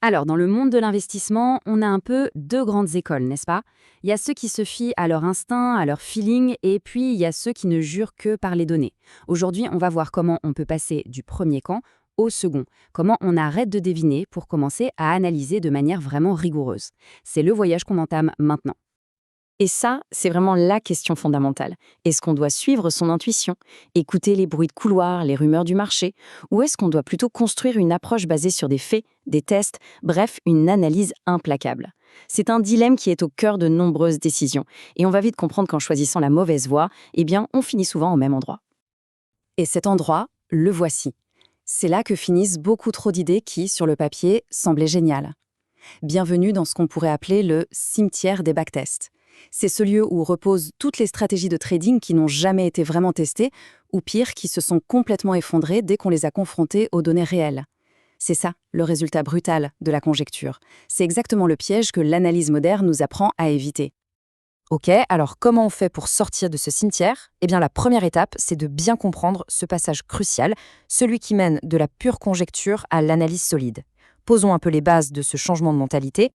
Alors, dans le monde de l'investissement, on a un peu deux grandes écoles, n'est-ce pas? Il y a ceux qui se fient à leur instinct, à leur feeling, et puis il y a ceux qui ne jurent que par les données. Aujourd'hui, on va voir comment on peut passer du premier camp au second, comment on arrête de deviner pour commencer à analyser de manière vraiment rigoureuse. C'est le voyage qu'on entame maintenant. Et ça, c'est vraiment la question fondamentale. Est-ce qu'on doit suivre son intuition, écouter les bruits de couloir, les rumeurs du marché, ou est-ce qu'on doit plutôt construire une approche basée sur des faits, des tests, bref, une analyse implacable? C'est un dilemme qui est au cœur de nombreuses décisions, et on va vite comprendre qu'en choisissant la mauvaise voie, eh bien, on finit souvent au même endroit. Et cet endroit, le voici. C'est là que finissent beaucoup trop d'idées qui, sur le papier, semblaient géniales. Bienvenue dans ce qu'on pourrait appeler le cimetière des backtests. C'est ce lieu où reposent toutes les stratégies de trading qui n'ont jamais été vraiment testées, ou pire, qui se sont complètement effondrées dès qu'on les a confrontées aux données réelles. C'est ça, le résultat brutal de la conjecture. C'est exactement le piège que l'analyse moderne nous apprend à éviter. Ok, alors comment on fait pour sortir de ce cimetière? Eh bien, la première étape, c'est de bien comprendre ce passage crucial, celui qui mène de la pure conjecture à l'analyse solide. Posons un peu les bases de ce changement de mentalité.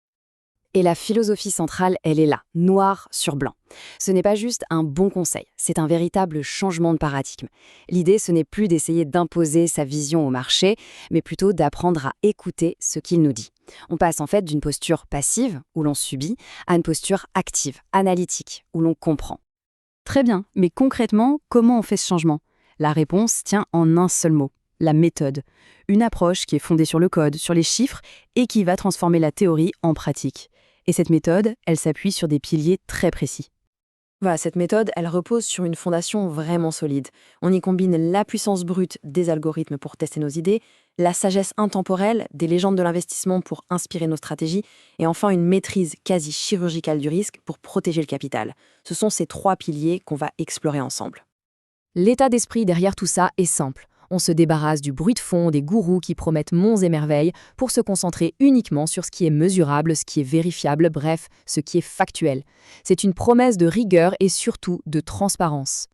Et la philosophie centrale, elle est là, noir sur blanc. Ce n'est pas juste un bon conseil, c'est un véritable changement de paradigme. L'idée, ce n'est plus d'essayer d'imposer sa vision au marché, mais plutôt d'apprendre à écouter ce qu'il nous dit. On passe en fait d'une posture passive, où l'on subit, à une posture active, analytique, où l'on comprend. Très bien, mais concrètement, comment on fait ce changement? La réponse tient en un seul mot: la méthode. Une approche qui est fondée sur le code, sur les chiffres, et qui va transformer la théorie en pratique. Et cette méthode, elle s'appuie sur des piliers très précis. Voilà, cette méthode, elle repose sur une fondation vraiment solide. On y combine la puissance brute des algorithmes pour tester nos idées, la sagesse intemporelle des légendes de l'investissement pour inspirer nos stratégies, et enfin une maîtrise quasi chirurgicale du risque pour protéger le capital. Ce sont ces trois piliers qu'on va explorer ensemble. L'état d'esprit derrière tout ça est simple. On se débarrasse du bruit de fond des gourous qui promettent monts et merveilles pour se concentrer uniquement sur ce qui est mesurable, ce qui est vérifiable, bref, ce qui est factuel. C'est une promesse de rigueur et surtout de transparence.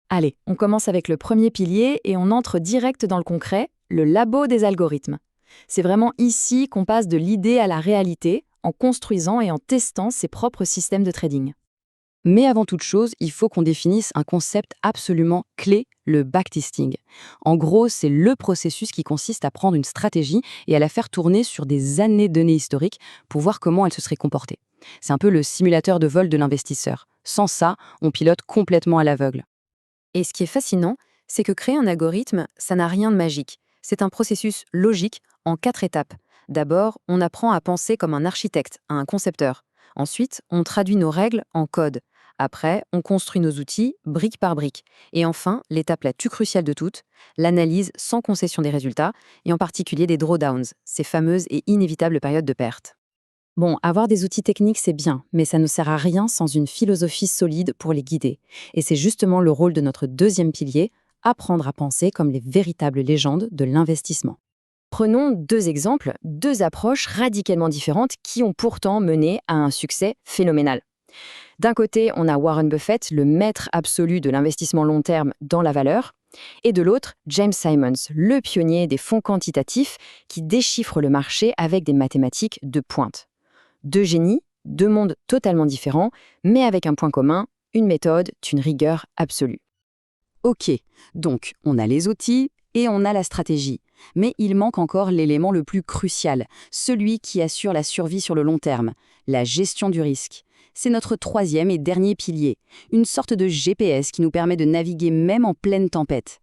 Allez, on commence avec le premier pilier et on entre direct dans le concret, le labo des algorithmes. C'est vraiment ici qu'on passe de l'idée à la réalité, en construisant et en testant ses propres systèmes de trading. Mais avant toute chose, il faut qu'on définisse un concept absolument clé, le backtesting. En gros, c'est le processus qui consiste à prendre une stratégie et à la faire tourner sur des années de données historiques pour voir comment elle se serait comportée. C'est un peu le simulateur de vol de l'investisseur. Sans ça, on pilote complètement à l'aveugle. Et ce qui est fascinant, c'est que créer un algorithme, ça n'a rien de magique. C'est un processus logique en 4 étapes. D'abord, on apprend à penser comme un architecte, un concepteur. Ensuite, on traduit nos règles en code. Après, on construit nos outils brique par brique. Et enfin, l'étape la plus cruciale de toutes, l'analyse sans concession des résultats, et en particulier des drawdowns, ces fameuses et inévitables périodes de perte. Bon, avoir des outils techniques, c'est bien, mais ça ne sert à rien sans une philosophie solide pour les guider. Et c'est justement le rôle de notre deuxième pilier, apprendre à penser comme les véritables légendes de l'investissement. Prenons deux exemples, deux approches radicalement différentes qui ont pourtant mené à un succès phénoménal. D'un côté, on a Warren Buffett, le maître absolu de l'investissement long terme dans la valeur, et de l'autre, James Simons, le pionnier des fonds quantitatifs qui déchiffre le marché avec des mathématiques de pointe. Deux génies, deux mondes totalement différents, mais avec un point commun, une méthode d'une rigueur absolue. Ok, donc on a les outils et on a la stratégie. Mais il manque encore l'élément le plus crucial, celui qui assure la survie sur le long terme, la gestion du risque. C'est notre troisième et dernier pilier, une sorte de GPS qui nous permet de naviguer même en pleine tempête.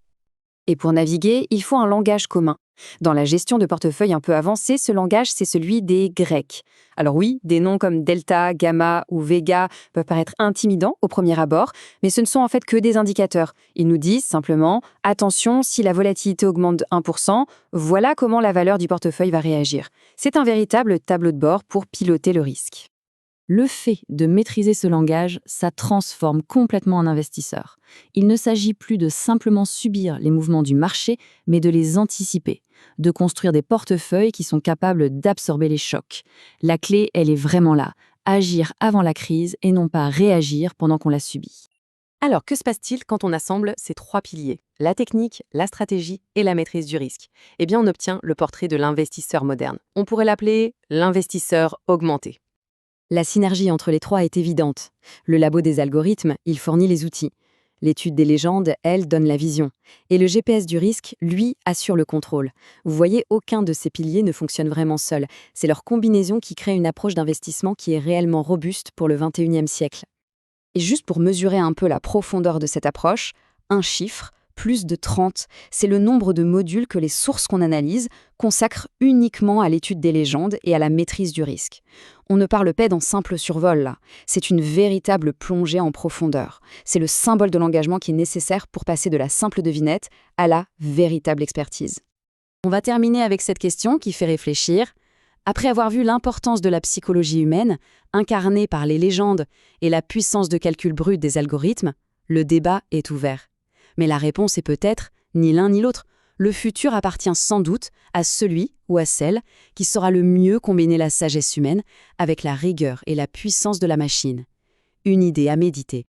Et pour naviguer, il faut un langage commun. Dans la gestion de portefeuille un peu avancée, ce langage, c'est celui des Grecs. Alors oui, des noms comme Delta, Gamma ou Vega peuvent paraître intimidants au premier abord, mais ce ne sont en fait que des indicateurs. Ils nous disent simplement « Attention, si la volatilité augmente de 1%, voilà comment la valeur du portefeuille va réagir ». C'est un véritable tableau de bord pour piloter le risque. Le fait de maîtriser ce langage, ça transforme complètement un investisseur. Il ne s'agit plus de simplement subir les mouvements du marché, mais de les anticiper, de construire des portefeuilles qui sont capables d'absorber les chocs. La clé, elle est vraiment là, agir avant la crise et non pas réagir pendant qu'on la subit. Alors, que se passe-t-il quand on assemble ces trois piliers, la technique, la stratégie et la maîtrise du risque? Eh bien, on obtient le portrait de l'investisseur moderne. On pourrait l'appeler l'investisseur augmenté. La synergie entre les trois est évidente. Le labo des algorithmes, il fournit les outils. L'étude des légendes, elle, donne la vision. Et le GPS du risque, lui, assure le contrôle. Vous voyez, aucun de ces piliers ne fonctionne vraiment seul. C'est leur combinaison qui crée une approche d'investissement qui est réellement robuste pour le 21e siècle. Et juste pour mesurer un peu la profondeur de cette approche, un chiffre, plus de 30, c'est le nombre de modules que les sources qu'on analyse consacrent uniquement à l'étude des légendes et à la maîtrise du risque. On ne parle pas d'un simple survol là, c'est une véritable plongée en profondeur. C'est le symbole de l'engagement qui est nécessaire pour passer de la simple devinette à la véritable expertise. On va terminer avec cette question qui fait réfléchir. Après avoir vu l'importance de la psychologie humaine, incarnée par les légendes, et la puissance de calcul brut des algorithmes, le débat est ouvert. Mais la réponse est peut-être ni l'un ni l'autre. Le futur appartient sans doute à celui ou à celle qui saura le mieux combiner la sagesse humaine avec la rigueur et la puissance de la machine. Une idée à méditer.